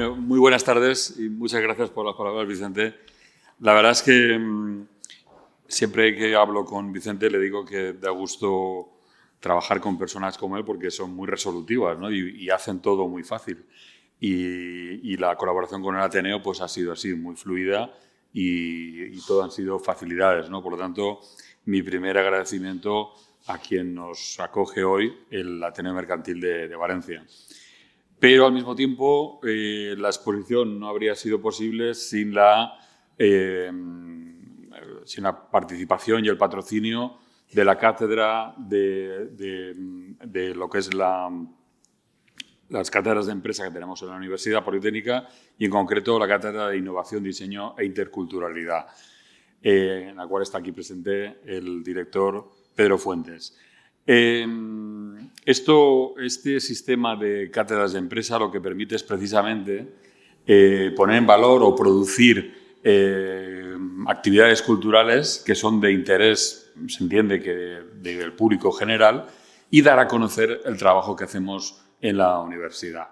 Muy buenas tardes y muchas gracias por las palabras, Vicente. La verdad es que siempre que hablo con Vicente le digo que da gusto trabajar con personas como él porque son muy resolutivas, ¿no? y hacen todo muy fácil. Y la colaboración con el Ateneo pues, ha sido así, muy fluida y todo han sido facilidades, ¿no? Por lo tanto, mi primer agradecimiento a quien nos acoge hoy, el Ateneo Mercantil de Valencia. Pero al mismo tiempo la exposición no habría sido posible sin la participación y el patrocinio de la cátedra de lo que es las cátedras de empresa que tenemos en la Universidad Politécnica y en concreto la cátedra de Innovación, Diseño e Interculturalidad, en la cual está aquí presente el director Pedro Fuentes. Este sistema de cátedras de empresa lo que permite es precisamente poner en valor o producir actividades culturales que son de interés, se entiende que del público general, y dar a conocer el trabajo que hacemos en la universidad.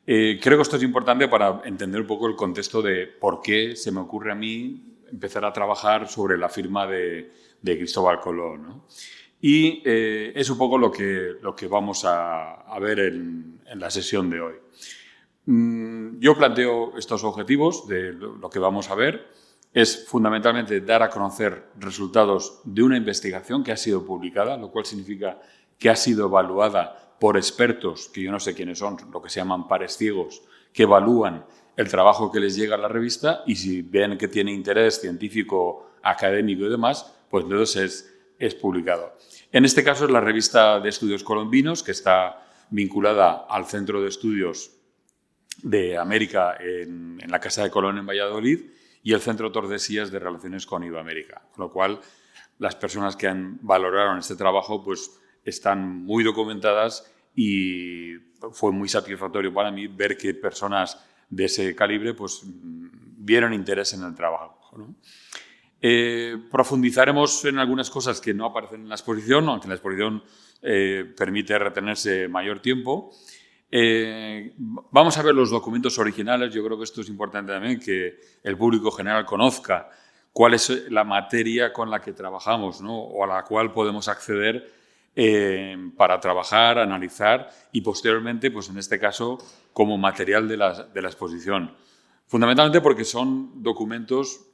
Creo que esto es importante para entender un poco el contexto de por qué se me ocurre a mí empezar a trabajar sobre la firma de Cristóbal Colón, ¿no? Y es un poco lo que vamos a ver en la sesión de hoy. Yo planteo estos objetivos de lo que vamos a ver. Es fundamentalmente dar a conocer resultados de una investigación que ha sido publicada, lo cual significa que ha sido evaluada por expertos, que yo no sé quiénes son, lo que se llaman pares ciegos, que evalúan el trabajo que les llega a la revista y si ven que tiene interés científico, académico y demás, pues entonces es publicado. En este caso es la revista de estudios colombinos, que está vinculada al Centro de Estudios de América en la Casa de Colón en Valladolid y el Centro Tordesillas de Relaciones con Iberoamérica. Con lo cual, las personas que valoraron este trabajo pues, están muy documentadas y fue muy satisfactorio para mí ver que personas de ese calibre pues, vieron interés en el trabajo, ¿no? Profundizaremos en algunas cosas que no aparecen en la exposición, aunque la exposición permite retenerse mayor tiempo. Vamos a ver los documentos originales. Yo creo que esto es importante también, que el público general conozca cuál es la materia con la que trabajamos, ¿no? O a la cual podemos acceder para trabajar, analizar y posteriormente, pues en este caso, como material de la exposición. Fundamentalmente porque son documentos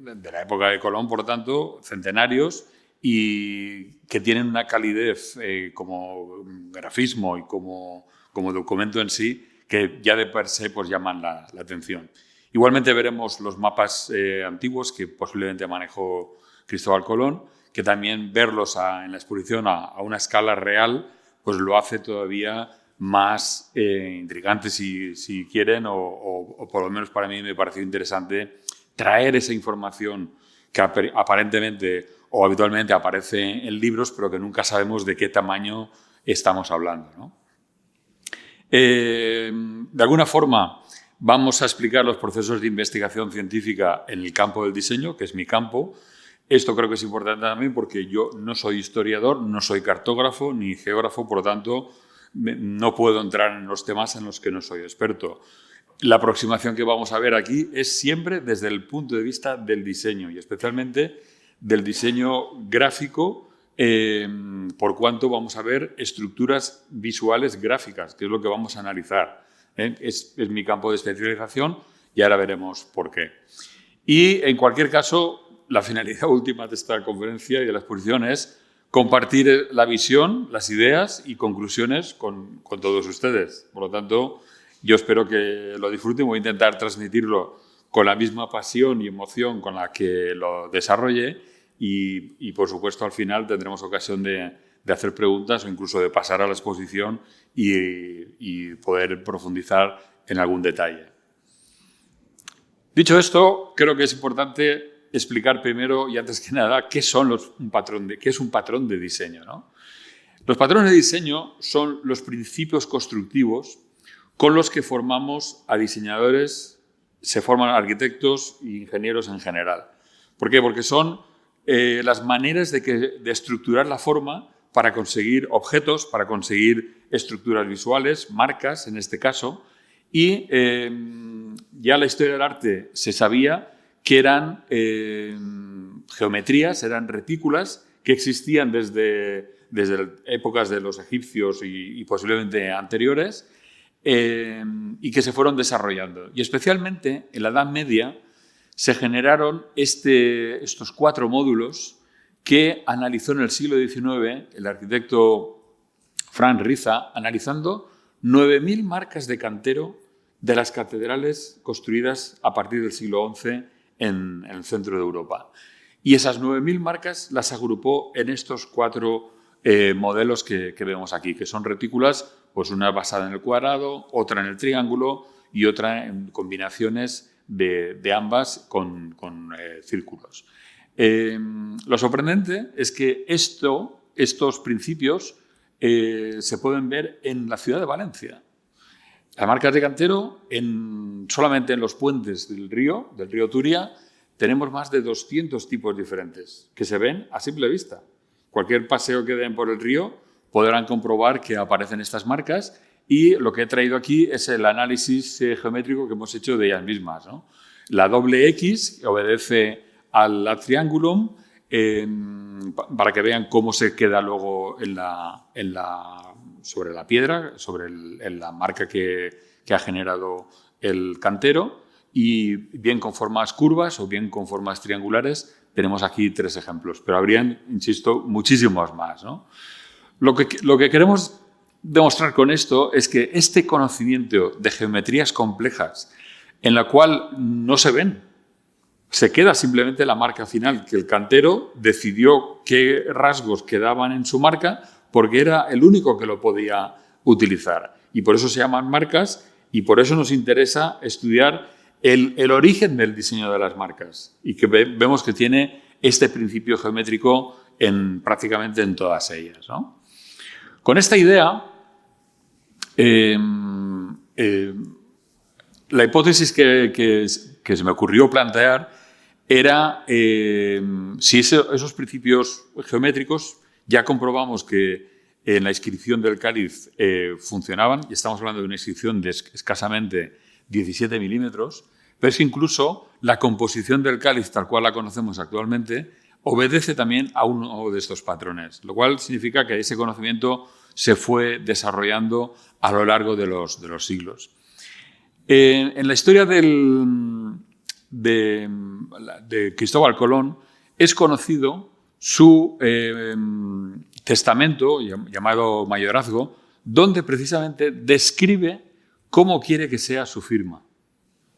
de la época de Colón, por lo tanto, centenarios y que tienen una calidez como grafismo y como documento en sí que ya de per se pues, llaman la atención. Igualmente veremos los mapas antiguos que posiblemente manejó Cristóbal Colón, que también verlos en la exposición a una escala real pues lo hace todavía más intrigante si quieren o por lo menos para mí me pareció interesante traer esa información que aparentemente o habitualmente aparece en libros, pero que nunca sabemos de qué tamaño estamos hablando, ¿no? De alguna forma, vamos a explicar los procesos de investigación científica en el campo del diseño, que es mi campo. Esto creo que es importante también porque yo no soy historiador, no soy cartógrafo ni geógrafo, por lo tanto, no puedo entrar en los temas en los que no soy experto. La aproximación que vamos a ver aquí es siempre desde el punto de vista del diseño y especialmente del diseño gráfico, por cuanto vamos a ver estructuras visuales gráficas, que es lo que vamos a analizar. Es mi campo de especialización y ahora veremos por qué. Y en cualquier caso, la finalidad última de esta conferencia y de la exposición es compartir la visión, las ideas y conclusiones con todos ustedes. Por lo tanto, yo espero que lo disfruten. Voy a intentar transmitirlo con la misma pasión y emoción con la que lo desarrollé y por supuesto, al final tendremos ocasión de hacer preguntas o incluso de pasar a la exposición y poder profundizar en algún detalle. Dicho esto, creo que es importante explicar primero y antes que nada qué es un patrón de diseño, ¿no? Los patrones de diseño son los principios constructivos con los que formamos a diseñadores, se forman arquitectos e ingenieros en general. ¿Por qué? Porque son las maneras de estructurar la forma para conseguir objetos, para conseguir estructuras visuales, marcas en este caso, y ya la historia del arte se sabía que eran geometrías, eran retículas que existían desde épocas de los egipcios y posiblemente anteriores, y que se fueron desarrollando. Y especialmente en la Edad Media se generaron estos 4 módulos que analizó en el siglo XIX el arquitecto Franz Riza, analizando 9.000 marcas de cantero de las catedrales construidas a partir del siglo XI en el centro de Europa. Y esas 9.000 marcas las agrupó en estos 4 modelos que vemos aquí, que son retículas, pues una basada en el cuadrado, otra en el triángulo y otra en combinaciones de ambas con círculos. Lo sorprendente es que estos principios se pueden ver en la ciudad de Valencia. Las marcas de cantero, solamente en los puentes del río Turia, tenemos más de 200 tipos diferentes que se ven a simple vista. Cualquier paseo que den por el río podrán comprobar que aparecen estas marcas, y lo que he traído aquí es el análisis geométrico que hemos hecho de ellas mismas, ¿no? La doble X obedece al triangulum, para que vean cómo se queda luego sobre la piedra, sobre la marca que ha generado el cantero, y bien con formas curvas o bien con formas triangulares. Tenemos aquí 3 ejemplos, pero habrían, insisto, muchísimos más, ¿no? Lo que queremos demostrar con esto es que este conocimiento de geometrías complejas, en la cual no se ven, se queda simplemente la marca final, que el cantero decidió qué rasgos quedaban en su marca porque era el único que lo podía utilizar. Y por eso se llaman marcas, y por eso nos interesa estudiar el origen del diseño de las marcas, y que vemos que tiene este principio geométrico prácticamente en todas ellas, ¿no? Con esta idea, la hipótesis que se me ocurrió plantear era si esos principios geométricos, ya comprobamos que en la inscripción del cáliz funcionaban, y estamos hablando de una inscripción de escasamente 17 milímetros, pero es que incluso la composición del cáliz, tal cual la conocemos actualmente, obedece también a uno de estos patrones, lo cual significa que ese conocimiento se fue desarrollando a lo largo de los siglos. En la historia de Cristóbal Colón es conocido su testamento, llamado mayorazgo, donde precisamente describe cómo quiere que sea su firma.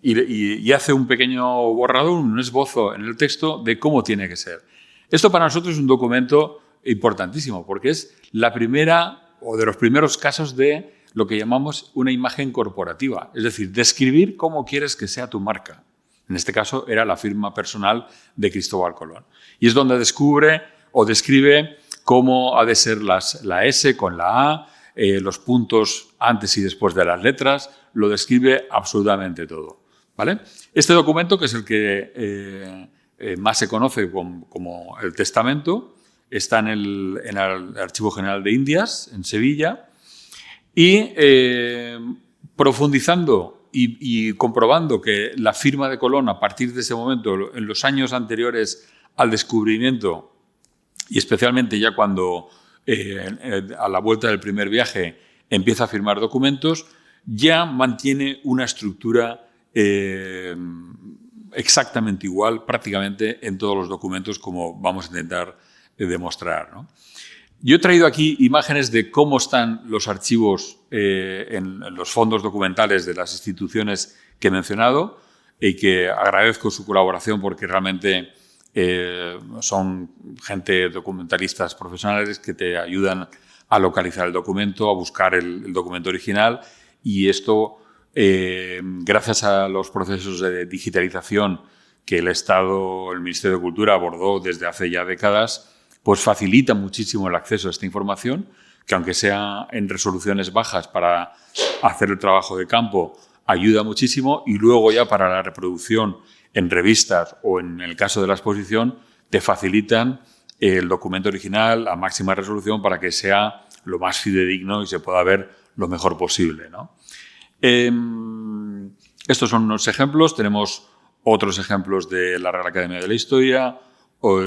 Y hace un pequeño borrador, un esbozo en el texto de cómo tiene que ser. Esto para nosotros es un documento importantísimo, porque es la primera o de los primeros casos de lo que llamamos una imagen corporativa, es decir, describir cómo quieres que sea tu marca. En este caso era la firma personal de Cristóbal Colón. Y es donde descubre o describe cómo ha de ser la S con la A, los puntos antes y después de las letras, lo describe absolutamente todo, ¿vale? Este documento, que es el que más se conoce como el testamento, está en el Archivo General de Indias, en Sevilla, y profundizando y comprobando que la firma de Colón, a partir de ese momento, en los años anteriores al descubrimiento, y especialmente ya cuando a la vuelta del primer viaje empieza a firmar documentos, ya mantiene una estructura exactamente igual prácticamente en todos los documentos, como vamos a intentar demostrar, ¿no? Yo he traído aquí imágenes de cómo están los archivos en los fondos documentales de las instituciones que he mencionado, y que agradezco su colaboración porque realmente son gente, documentalistas profesionales, que te ayudan a localizar el documento, a buscar el documento original, y esto, gracias a los procesos de digitalización que el Estado, el Ministerio de Cultura abordó desde hace ya décadas, pues facilita muchísimo el acceso a esta información, que aunque sea en resoluciones bajas para hacer el trabajo de campo, ayuda muchísimo, y luego ya para la reproducción en revistas o en el caso de la exposición, te facilitan el documento original a máxima resolución para que sea lo más fidedigno y se pueda ver lo mejor posible, ¿no? Estos son unos ejemplos. Tenemos otros ejemplos de la Real Academia de la Historia o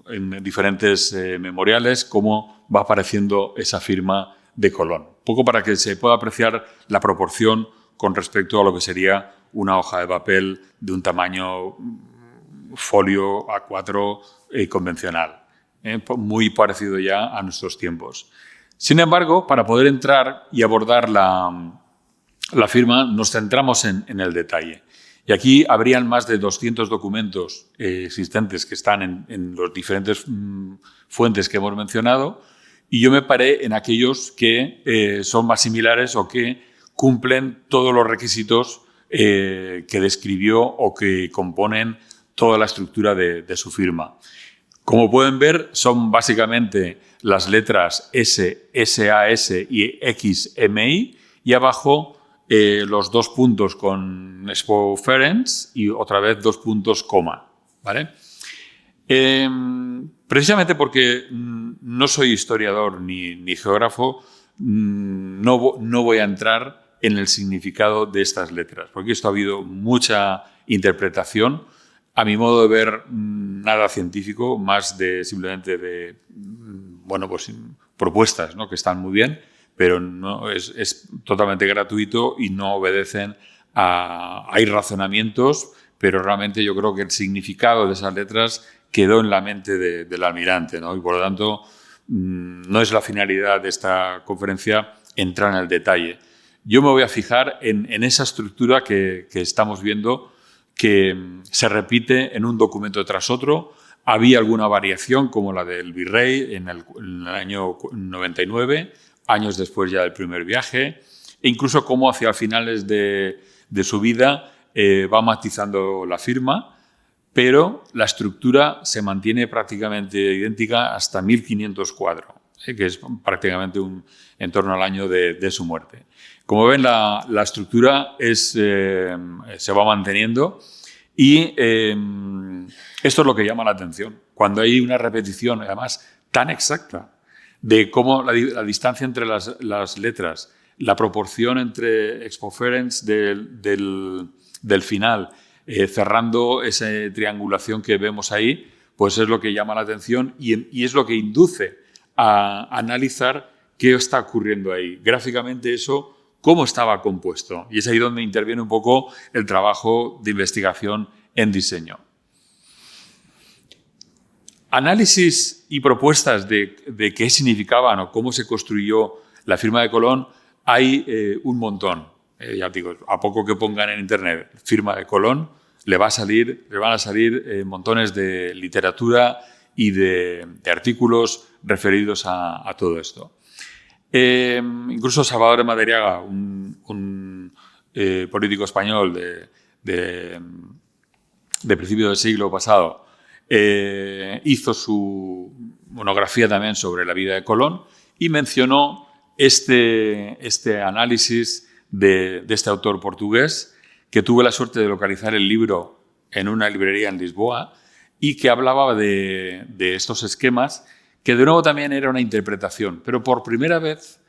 en diferentes memoriales, cómo va apareciendo esa firma de Colón. Un poco para que se pueda apreciar la proporción con respecto a lo que sería una hoja de papel de un tamaño folio A4 convencional, muy parecido ya a nuestros tiempos. Sin embargo, para poder entrar y abordar la firma, nos centramos en el detalle. Y aquí habrían más de 200 documentos existentes que están en las diferentes fuentes que hemos mencionado, y yo me paré en aquellos que son más similares o que cumplen todos los requisitos que describió o que componen toda la estructura de su firma. Como pueden ver, son básicamente las letras S, SAS y X, MI, y abajo los dos puntos con Expo Ferenc y otra vez dos puntos coma, ¿vale? Precisamente porque no soy historiador ni geógrafo, no voy a entrar en el significado de estas letras, porque esto ha habido mucha interpretación. A mi modo de ver, nada científico, más de simplemente de pues, propuestas, ¿no?, que están muy bien, pero no es totalmente gratuito y no obedecen hay razonamientos, pero realmente yo creo que el significado de esas letras quedó en la mente del almirante, ¿no? Y por lo tanto no es la finalidad de esta conferencia entrar en el detalle. Yo me voy a fijar en esa estructura que estamos viendo, que se repite en un documento tras otro. Había alguna variación, como la del virrey en el año 99, años después ya del primer viaje, e incluso cómo hacia finales de su vida va matizando la firma, pero la estructura se mantiene prácticamente idéntica hasta 1504, que es prácticamente en torno al año de su muerte. Como ven, la estructura se va manteniendo y esto es lo que llama la atención. Cuando hay una repetición, además, tan exacta de cómo la distancia entre las letras, la proporción entre Expo Ferenc del final, cerrando esa triangulación que vemos ahí, pues es lo que llama la atención y es lo que induce a analizar qué está ocurriendo ahí. Gráficamente eso, cómo estaba compuesto. Y es ahí donde interviene un poco el trabajo de investigación en diseño. Análisis y propuestas de qué significaban o cómo se construyó la firma de Colón hay un montón. Ya digo, a poco que pongan en internet firma de Colón, le van a salir montones de literatura y de artículos referidos a todo esto. Incluso Salvador de Madariaga, un político español de principio del siglo pasado, hizo su monografía también sobre la vida de Colón y mencionó este análisis de este autor portugués, que tuve la suerte de localizar el libro en una librería en Lisboa y que hablaba de estos esquemas, que de nuevo también era una interpretación, pero por primera vez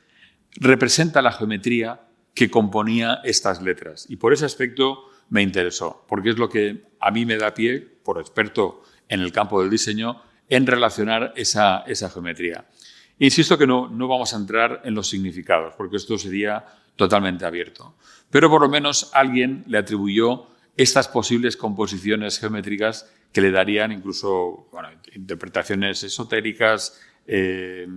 representa la geometría que componía estas letras. Y por ese aspecto me interesó, porque es lo que a mí me da pie, por experto en el campo del diseño, en relacionar esa geometría. Insisto que no vamos a entrar en los significados, porque esto sería totalmente abierto. Pero por lo menos alguien le atribuyó estas posibles composiciones geométricas que le darían incluso interpretaciones esotéricas de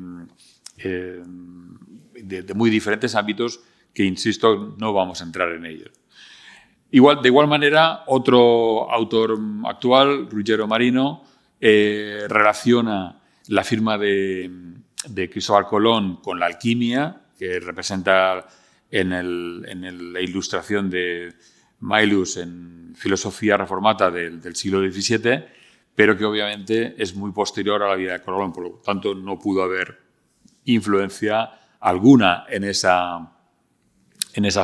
muy diferentes ámbitos que, insisto, no vamos a entrar en ellos. De igual manera, otro autor actual, Ruggiero Marino, relaciona la firma de Cristóbal Colón con la alquimia, que representa en la ilustración de Maelius en Filosofía Reformata del siglo XVII, pero que obviamente es muy posterior a la vida de Colón, por lo tanto no pudo haber influencia alguna en esa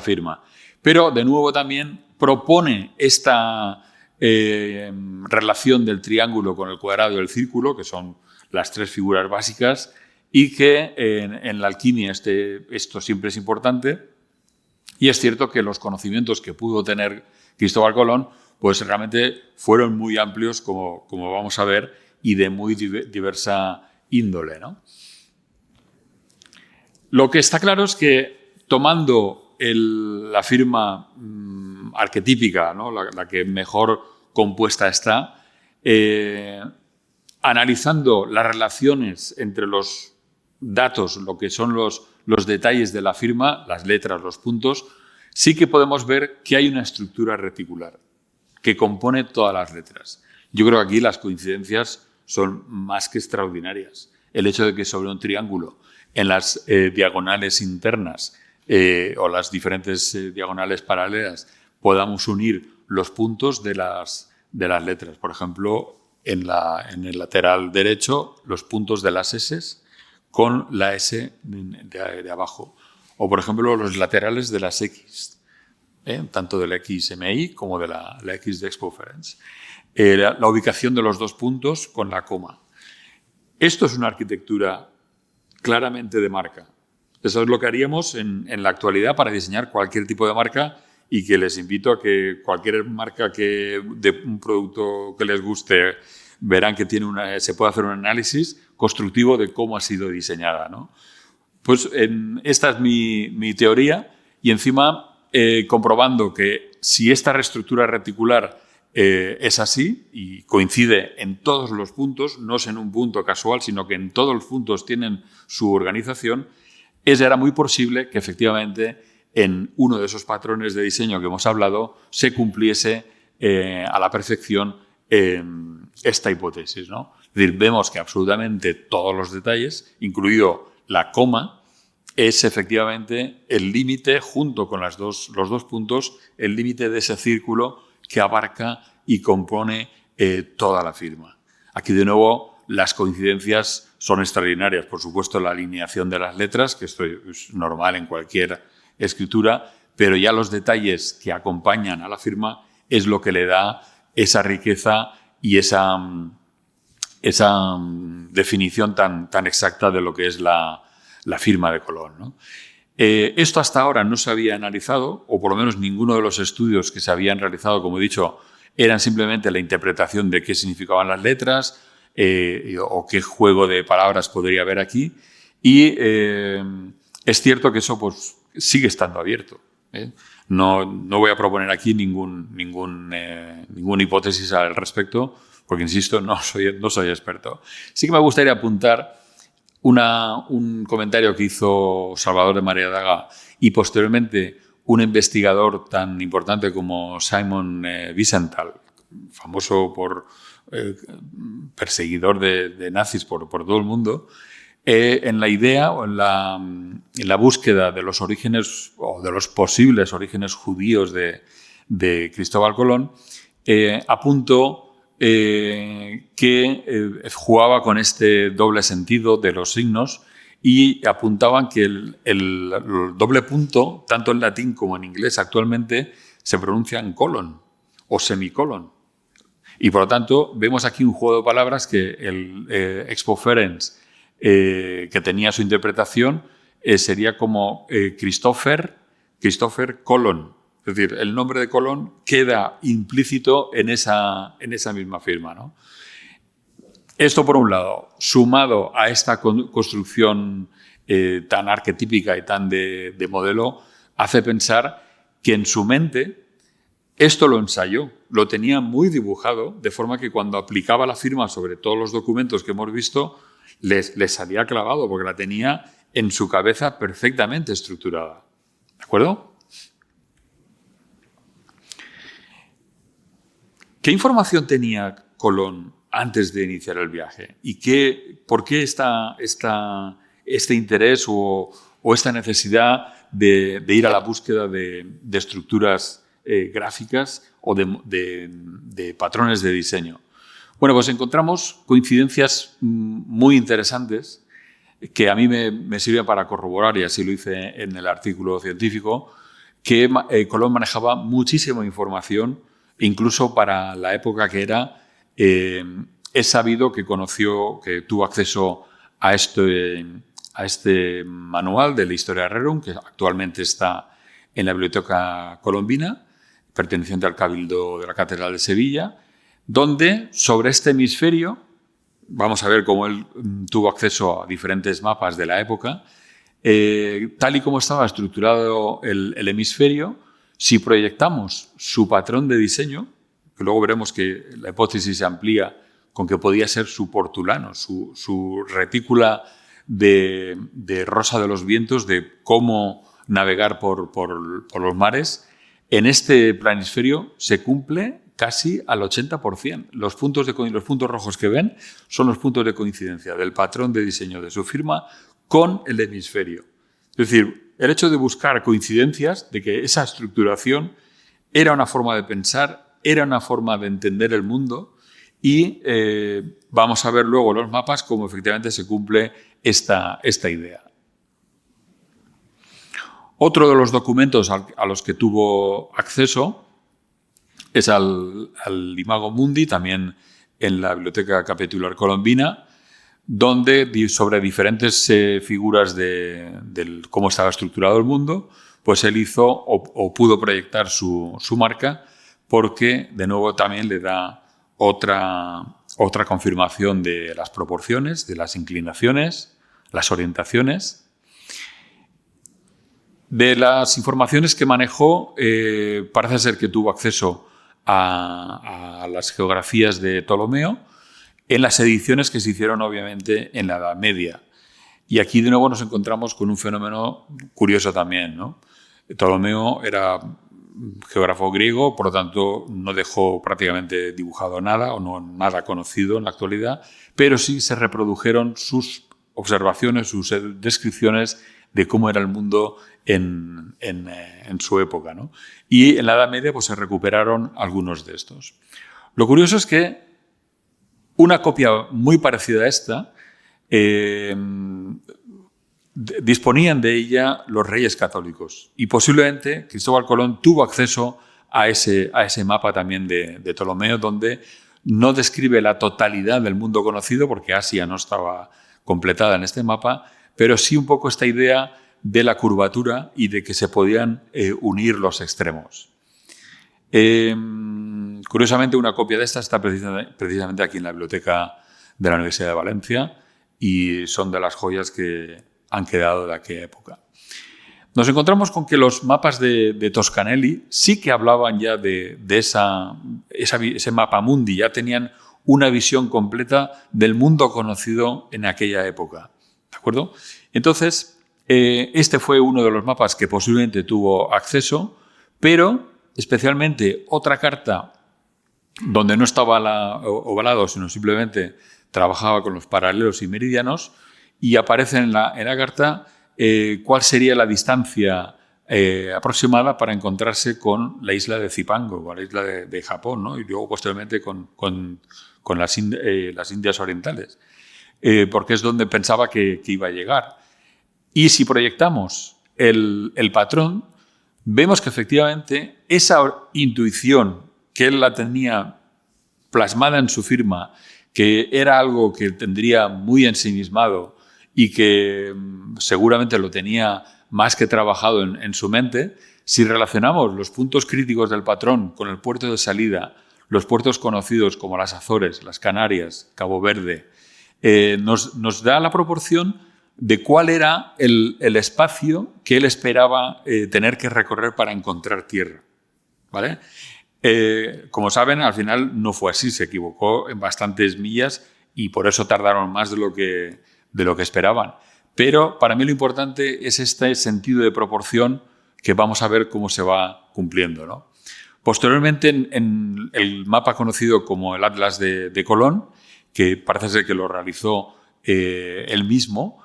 firma. Pero, de nuevo, también propone esta relación del triángulo con el cuadrado y el círculo, que son las tres figuras básicas, y que en la alquimia esto siempre es importante, Y es cierto que los conocimientos que pudo tener Cristóbal Colón pues realmente fueron muy amplios, como vamos a ver, y de muy diversa índole, ¿no? Lo que está claro es que tomando la firma arquetípica, ¿no? la que mejor compuesta está, analizando las relaciones entre los datos, lo que son los detalles de la firma, las letras, los puntos, sí que podemos ver que hay una estructura reticular que compone todas las letras. Yo creo que aquí las coincidencias son más que extraordinarias. El hecho de que sobre un triángulo, en las diagonales internas o las diferentes diagonales paralelas, podamos unir los puntos de las letras. Por ejemplo, en el lateral derecho, los puntos de las S con la S de abajo. O, por ejemplo, los laterales de las X, tanto de la XMI como de la X de Expoference. La ubicación de los dos puntos con la coma. Esto es una arquitectura claramente de marca. Eso es lo que haríamos en la actualidad para diseñar cualquier tipo de marca, y que les invito a que cualquier marca de un producto que les guste, verán que se puede hacer un análisis constructivo de cómo ha sido diseñada, ¿no? Pues esta es mi teoría, y encima comprobando que si esta reestructura reticular es así y coincide en todos los puntos, no es en un punto casual, sino que en todos los puntos tienen su organización, era muy posible que efectivamente en uno de esos patrones de diseño que hemos hablado se cumpliese a la perfección esta hipótesis, ¿no? Es decir, vemos que absolutamente todos los detalles, incluido la coma, es efectivamente el límite, junto con los dos puntos, el límite de ese círculo que abarca y compone toda la firma. Aquí, de nuevo, las coincidencias son extraordinarias. Por supuesto, la alineación de las letras, que esto es normal en cualquier escritura, pero ya los detalles que acompañan a la firma es lo que le da esa riqueza y esa definición tan exacta de lo que es la firma de Colón, ¿no? Esto hasta ahora no se había analizado, o por lo menos ninguno de los estudios que se habían realizado, como he dicho, eran simplemente la interpretación de qué significaban las letras o qué juego de palabras podría haber aquí. Y es cierto que eso pues, sigue estando abierto. No voy a proponer aquí ninguna hipótesis al respecto, porque, insisto, no soy experto. Sí que me gustaría apuntar un comentario que hizo Salvador de Mariadaga y posteriormente un investigador tan importante como Simon Wiesenthal, famoso por perseguidor de nazis por todo el mundo, en la idea o en la búsqueda de los orígenes o de los posibles orígenes judíos de Cristóbal Colón, apuntó que jugaba con este doble sentido de los signos, y apuntaban que el doble punto, tanto en latín como en inglés actualmente, se pronuncia en colon o semicolon. Y por lo tanto vemos aquí un juego de palabras que el Expoference, que tenía su interpretación, sería como Christopher Colón. Es decir, el nombre de Colón queda implícito en esa misma firma, ¿no? Esto, por un lado, sumado a esta construcción tan arquetípica y tan de modelo, hace pensar que en su mente esto lo ensayó, lo tenía muy dibujado, de forma que cuando aplicaba la firma sobre todos los documentos que hemos visto, les salía clavado, porque la tenía en su cabeza perfectamente estructurada. ¿De acuerdo? ¿Qué información tenía Colón antes de iniciar el viaje? ¿Y por qué este interés o esta necesidad de ir a la búsqueda de estructuras gráficas o de patrones de diseño? Bueno, pues encontramos coincidencias muy interesantes que a mí me sirven para corroborar, y así lo hice en el artículo científico, que Colón manejaba muchísima información. Incluso para la época que era, es sabido que tuvo acceso a este manual de la Historia Rerum, que actualmente está en la Biblioteca Colombina, perteneciente al Cabildo de la Catedral de Sevilla, donde sobre este hemisferio, vamos a ver cómo él tuvo acceso a diferentes mapas de la época, tal y como estaba estructurado el hemisferio, si proyectamos su patrón de diseño, que luego veremos que la hipótesis se amplía con que podía ser su portulano, su retícula de rosa de los vientos, de cómo navegar por los mares, en este planisferio se cumple casi al 80%. Los puntos rojos que ven son los puntos de coincidencia del patrón de diseño de su firma con el hemisferio. Es decir, el hecho de buscar coincidencias, de que esa estructuración era una forma de pensar, era una forma de entender el mundo, y vamos a ver luego los mapas cómo efectivamente se cumple esta idea. Otro de los documentos a los que tuvo acceso es al Imago Mundi, también en la Biblioteca Capitular Colombina, donde sobre diferentes figuras de cómo estaba estructurado el mundo, pues él hizo o pudo proyectar su marca, porque de nuevo también le da otra confirmación de las proporciones, de las inclinaciones, las orientaciones. De las informaciones que manejó, parece ser que tuvo acceso a las geografías de Ptolomeo en las ediciones que se hicieron obviamente en la Edad Media. Y aquí de nuevo nos encontramos con un fenómeno curioso también, ¿no? Ptolomeo era geógrafo griego, por lo tanto no dejó prácticamente dibujado nada o no nada conocido en la actualidad, pero sí se reprodujeron sus observaciones, sus descripciones de cómo era el mundo en su época, ¿no? Y en la Edad Media pues, se recuperaron algunos de estos. Lo curioso es que una copia muy parecida a esta disponían de ella los reyes católicos, y posiblemente Cristóbal Colón tuvo acceso a ese mapa también de Ptolomeo, donde no describe la totalidad del mundo conocido, porque Asia no estaba completada en este mapa, pero sí un poco esta idea de la curvatura y de que se podían unir los extremos. Curiosamente, una copia de esta está precisamente aquí en la Biblioteca de la Universidad de Valencia, y son de las joyas que han quedado de aquella época. Nos encontramos con que los mapas de Toscanelli sí que hablaban ya de ese mapa mundi, ya tenían una visión completa del mundo conocido en aquella época. ¿De acuerdo? Entonces, este fue uno de los mapas que posiblemente tuvo acceso, pero especialmente otra carta donde no estaba ovalado, sino simplemente trabajaba con los paralelos y meridianos, y aparece en la carta cuál sería la distancia aproximada para encontrarse con la isla de Zipango, con la isla de Japón, ¿no? Y luego posteriormente con las Indias Orientales, porque es donde pensaba que iba a llegar. Y si proyectamos el patrón, vemos que efectivamente esa intuición que él la tenía plasmada en su firma, que era algo que tendría muy ensimismado y que seguramente lo tenía más que trabajado en su mente, si relacionamos los puntos críticos del patrón con el puerto de salida, los puertos conocidos como las Azores, las Canarias, Cabo Verde, nos da la proporción de cuál era el espacio que él esperaba tener que recorrer para encontrar tierra, ¿vale? Como saben, al final no fue así, se equivocó en bastantes millas y por eso tardaron más de lo que esperaban. Pero para mí lo importante es este sentido de proporción que vamos a ver cómo se va cumpliendo, ¿no? Posteriormente, en el mapa conocido como el Atlas de Colón, que parece ser que lo realizó él mismo,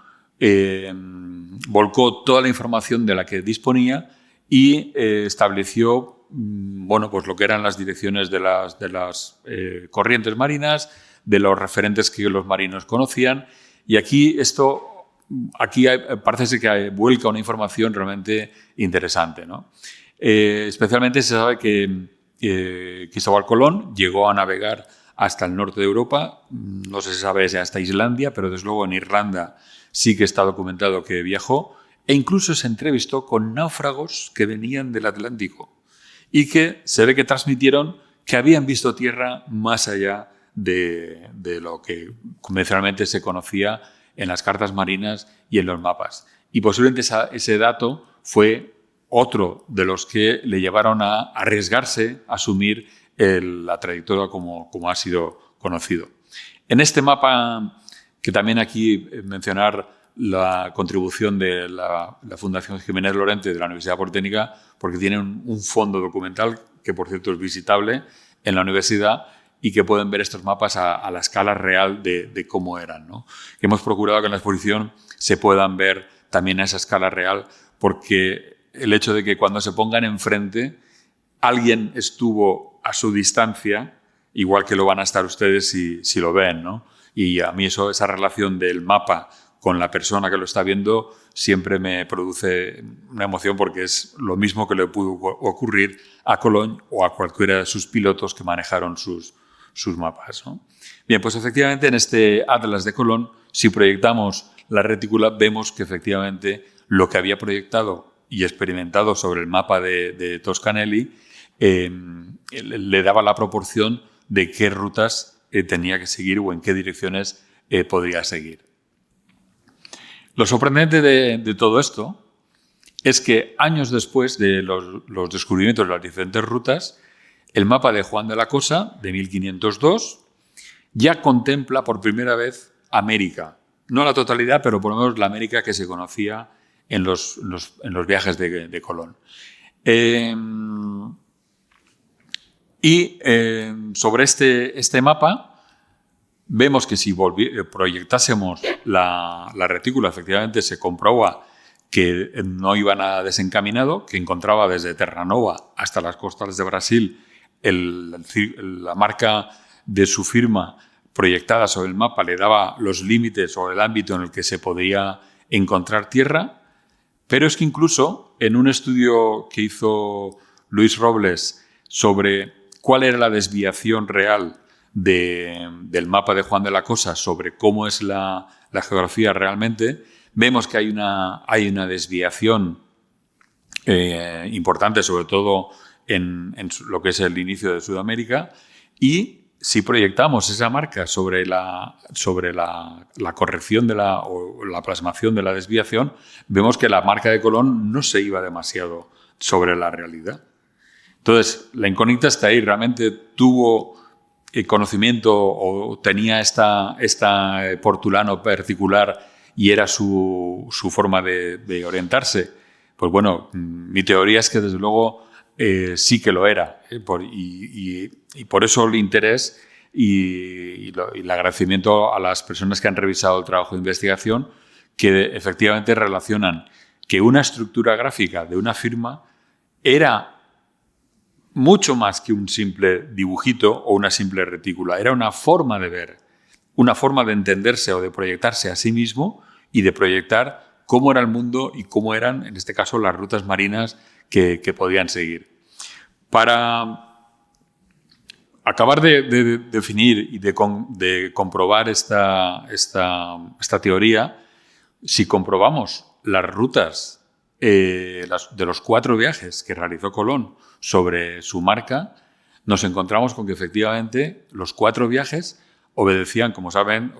volcó toda la información de la que disponía y estableció pues lo que eran las direcciones de las corrientes marinas, de los referentes que los marinos conocían, y aquí parece ser que vuelca una información realmente interesante, ¿no? Especialmente se sabe que Cristóbal Colón llegó a navegar hasta el norte de Europa, no se sabe si hasta Islandia, pero desde luego en Irlanda sí que está documentado que viajó, e incluso se entrevistó con náufragos que venían del Atlántico y que se ve que transmitieron que habían visto tierra más allá de lo que convencionalmente se conocía en las cartas marinas y en los mapas. Y posiblemente ese dato fue otro de los que le llevaron a arriesgarse a asumir la trayectoria como ha sido conocido. En este mapa, que también aquí mencionar la contribución de la Fundación Jiménez Lorente de la Universidad Politécnica, porque tiene un fondo documental que, por cierto, es visitable en la universidad y que pueden ver estos mapas a la escala real de cómo eran, ¿no? Hemos procurado que en la exposición se puedan ver también a esa escala real, porque el hecho de que cuando se pongan enfrente alguien estuvo a su distancia, igual que lo van a estar ustedes si lo ven, ¿no? Y a mí esa relación del mapa con la persona que lo está viendo siempre me produce una emoción, porque es lo mismo que le pudo ocurrir a Colón o a cualquiera de sus pilotos que manejaron sus mapas, ¿no? Bien, pues efectivamente en este Atlas de Colón, si proyectamos la retícula, vemos que efectivamente lo que había proyectado y experimentado sobre el mapa de Toscanelli le daba la proporción de qué rutas tenía que seguir o en qué direcciones podría seguir. Lo sorprendente de todo esto es que años después de los descubrimientos de las diferentes rutas, el mapa de Juan de la Cosa, de 1502, ya contempla por primera vez América. No la totalidad, pero por lo menos la América que se conocía en los viajes de Colón. Sobre este mapa vemos que si proyectásemos la retícula, efectivamente se comprueba que no iba nada desencaminado, que encontraba desde Terranova hasta las costas de Brasil la marca de su firma proyectada sobre el mapa, le daba los límites o el ámbito en el que se podía encontrar tierra. Pero es que incluso en un estudio que hizo Luis Robles sobre cuál era la desviación real del mapa de Juan de la Cosa sobre cómo es la geografía realmente, vemos que hay una desviación importante, sobre todo en lo que es el inicio de Sudamérica, y si proyectamos esa marca sobre la corrección o la plasmación de la desviación, vemos que la marca de Colón no se iba demasiado sobre la realidad. Entonces, la incógnita está ahí. ¿Realmente tuvo conocimiento o tenía esta portulano particular y era su forma de orientarse? Pues bueno, mi teoría es que desde luego sí que lo era. Y por eso el interés y el agradecimiento a las personas que han revisado el trabajo de investigación, que efectivamente relacionan que una estructura gráfica de una firma era mucho más que un simple dibujito o una simple retícula. Era una forma de ver, una forma de entenderse o de proyectarse a sí mismo y de proyectar cómo era el mundo y cómo eran, en este caso, las rutas marinas que podían seguir. Para acabar de definir y de comprobar esta teoría, si comprobamos las rutas de los 4 viajes que realizó Colón sobre su marca, nos encontramos con que efectivamente los 4 viajes obedecían, como saben,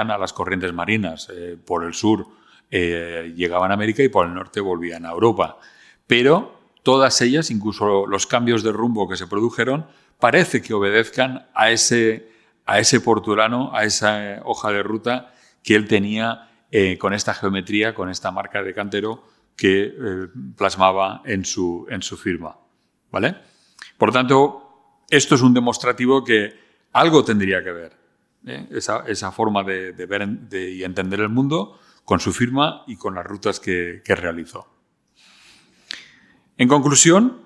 a las corrientes marinas. Por el sur llegaban a América y por el norte volvían a Europa. Pero todas ellas, incluso los cambios de rumbo que se produjeron, parece que obedezcan a ese portulano, a esa hoja de ruta que él tenía con esta geometría, con esta marca de cantero que plasmaba en su firma. ¿Vale? Por tanto, esto es un demostrativo que algo tendría que ver, esa forma de ver y entender el mundo con su firma y con las rutas que realizó. En conclusión,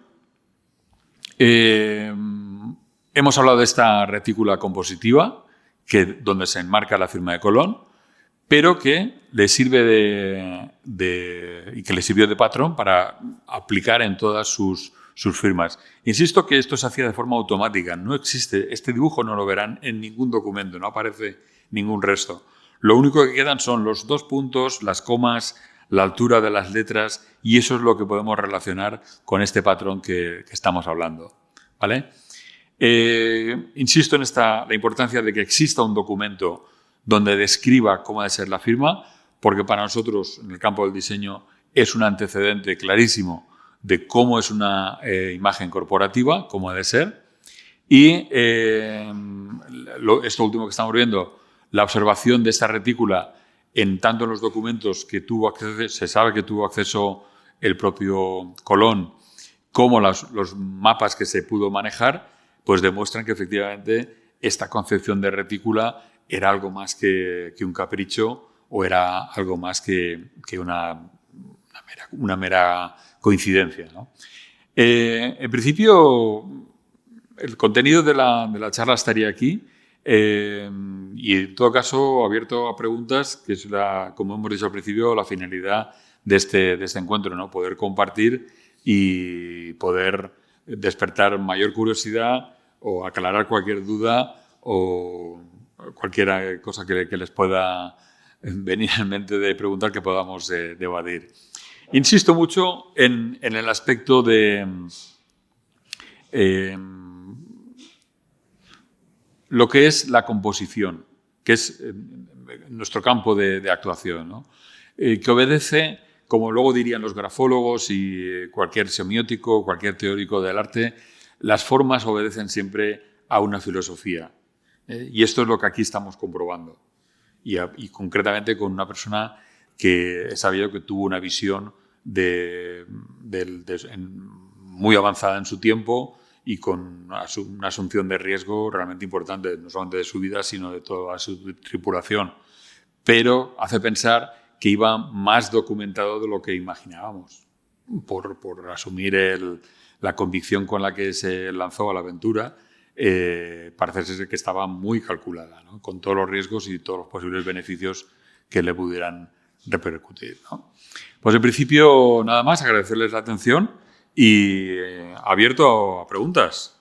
hemos hablado de esta retícula compositiva, donde se enmarca la firma de Colón, pero que le sirve y que le sirvió de patrón para aplicar en todas sus firmas. Insisto que esto se hacía de forma automática. No existe, este dibujo no lo verán en ningún documento, no aparece ningún resto. Lo único que quedan son los 2 puntos, las comas, la altura de las letras, y eso es lo que podemos relacionar con este patrón que estamos hablando, ¿vale? Insisto en la importancia de que exista un documento donde describa cómo debe ser la firma, porque para nosotros, en el campo del diseño, es un antecedente clarísimo de cómo es una imagen corporativa, cómo debe ser. Y esto último que estamos viendo, la observación de esta retícula tanto en los documentos que tuvo acceso, se sabe que tuvo acceso el propio Colón, como los mapas que se pudo manejar, pues demuestran que efectivamente esta concepción de retícula era algo más que un capricho o era algo más que una mera coincidencia, ¿no? En principio, el contenido de la charla estaría aquí y en todo caso abierto a preguntas, que es, como hemos dicho al principio, la finalidad de este encuentro, ¿no? Poder compartir y poder despertar mayor curiosidad o aclarar cualquier duda o cualquier cosa que les pueda venir en mente de preguntar que podamos debatir. Insisto mucho en el aspecto de lo que es la composición, que es nuestro campo de actuación, ¿no? Que obedece, como luego dirían los grafólogos y cualquier semiótico, cualquier teórico del arte, las formas obedecen siempre a una filosofía. Y esto es lo que aquí estamos comprobando. Y concretamente con una persona que he sabido que tuvo una visión muy avanzada en su tiempo y con una asunción de riesgo realmente importante, no solamente de su vida, sino de toda su tripulación. Pero hace pensar que iba más documentado de lo que imaginábamos, por asumir la convicción con la que se lanzó a la aventura. Parece ser que estaba muy calculada, ¿no? Con todos los riesgos y todos los posibles beneficios que le pudieran repercutir, ¿no? Pues en principio nada más, agradecerles la atención y abierto a preguntas.